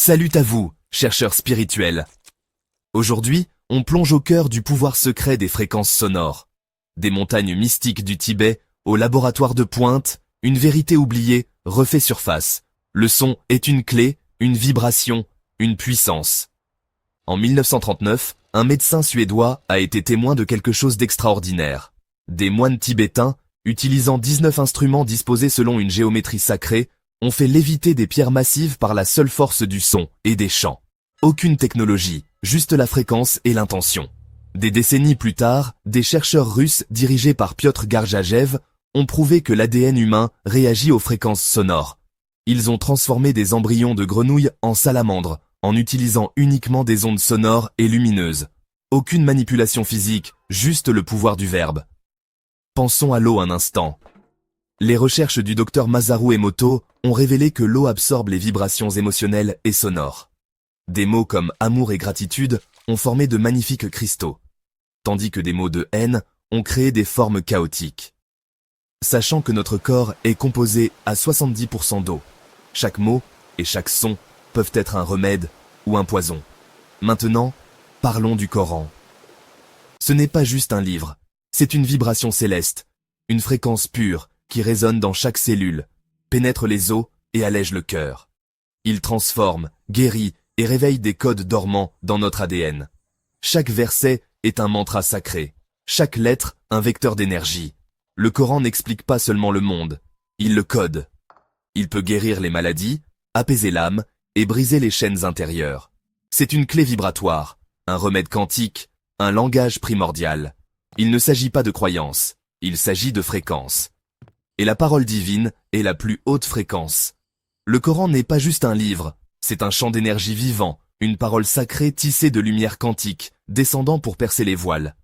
Salut à vous, chercheurs spirituels. Aujourd'hui, on plonge au cœur du pouvoir secret des fréquences sonores. Des montagnes mystiques du Tibet, au laboratoire de pointe, une vérité oubliée refait surface. Le son est une clé, une vibration, une puissance. En 1939, un médecin suédois a été témoin de quelque chose d'extraordinaire. Des moines tibétains, utilisant 19 instruments disposés selon une géométrie sacrée, ont fait léviter des pierres massives par la seule force du son et des chants. Aucune technologie, juste la fréquence et l'intention. Des décennies plus tard, des chercheurs russes dirigés par Piotr Garjajev ont prouvé que l'ADN humain réagit aux fréquences sonores. Ils ont transformé des embryons de grenouilles en salamandres, en utilisant uniquement des ondes sonores et lumineuses. Aucune manipulation physique, juste le pouvoir du verbe. Pensons à l'eau un instant. Les recherches du docteur Masaru Emoto ont révélé que l'eau absorbe les vibrations émotionnelles et sonores. Des mots comme amour et gratitude ont formé de magnifiques cristaux, tandis que des mots de haine ont créé des formes chaotiques. Sachant que notre corps est composé à 70% d'eau, chaque mot et chaque son peuvent être un remède ou un poison. Maintenant, parlons du Coran. Ce n'est pas juste un livre, c'est une vibration céleste, une fréquence pure qui résonne dans chaque cellule, pénètre les os et allège le cœur. Il transforme, guérit et réveille des codes dormants dans notre ADN. Chaque verset est un mantra sacré, chaque lettre un vecteur d'énergie. Le Coran n'explique pas seulement le monde, il le code. Il peut guérir les maladies, apaiser l'âme et briser les chaînes intérieures. C'est une clé vibratoire, un remède quantique, un langage primordial. Il ne s'agit pas de croyance, il s'agit de fréquence. Et la parole divine est la plus haute fréquence. Le Coran n'est pas juste un livre, c'est un champ d'énergie vivant, une parole sacrée tissée de lumière quantique, descendant pour percer les voiles.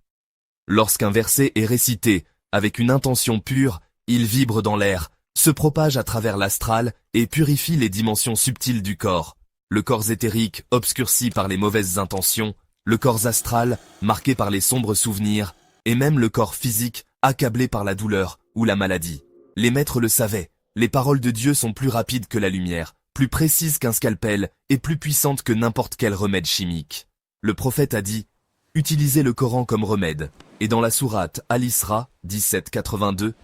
Lorsqu'un verset est récité, avec une intention pure, il vibre dans l'air, se propage à travers l'astral et purifie les dimensions subtiles du corps. Le corps éthérique, obscurci par les mauvaises intentions, le corps astral, marqué par les sombres souvenirs, et même le corps physique, accablé par la douleur ou la maladie. Les maîtres le savaient, les paroles de Dieu sont plus rapides que la lumière, plus précises qu'un scalpel et plus puissantes que n'importe quel remède chimique. Le prophète a dit « Utilisez le Coran comme remède » et dans la sourate Al-Isra 17:82,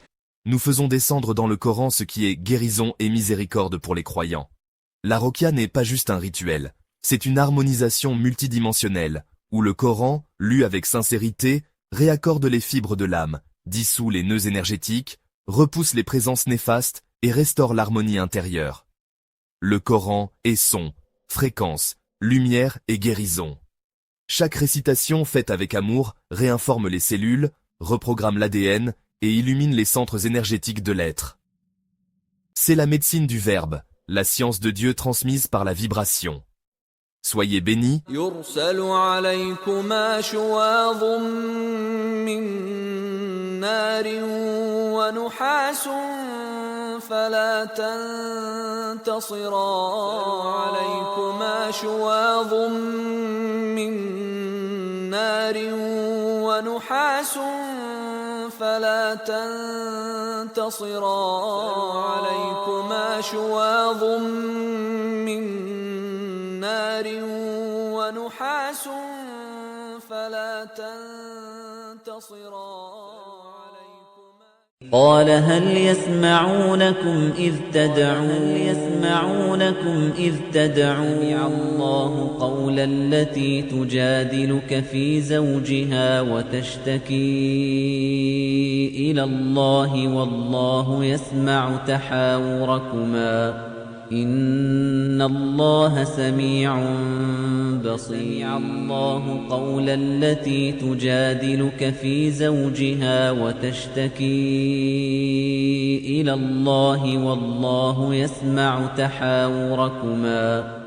nous faisons descendre dans le Coran ce qui est guérison et miséricorde pour les croyants. La Rokia n'est pas juste un rituel, c'est une harmonisation multidimensionnelle, où le Coran, lu avec sincérité, réaccorde les fibres de l'âme, dissout les nœuds énergétiques, repousse les présences néfastes et restaure l'harmonie intérieure. Le Coran est son, fréquence, lumière et guérison. Chaque récitation faite avec amour réinforme les cellules, reprogramme l'ADN et illumine les centres énergétiques de l'être. C'est la médecine du verbe, la science de Dieu transmise par la vibration. Soyez bénis. نار ونحاس فلا تنتصران عليكما شواظ من نار ونحاس فلا تنتصران عليكما شواظ من نار ونحاس فلا تنتصران قال هل يسمعونكم إذ تدعون الله قول التي تجادلك في زوجها وتشتكي إلى الله والله يسمع تحاوركما إن الله سميع بصير الله قول التي تجادلك في زوجها وتشتكي إلى الله والله يسمع تحاوركما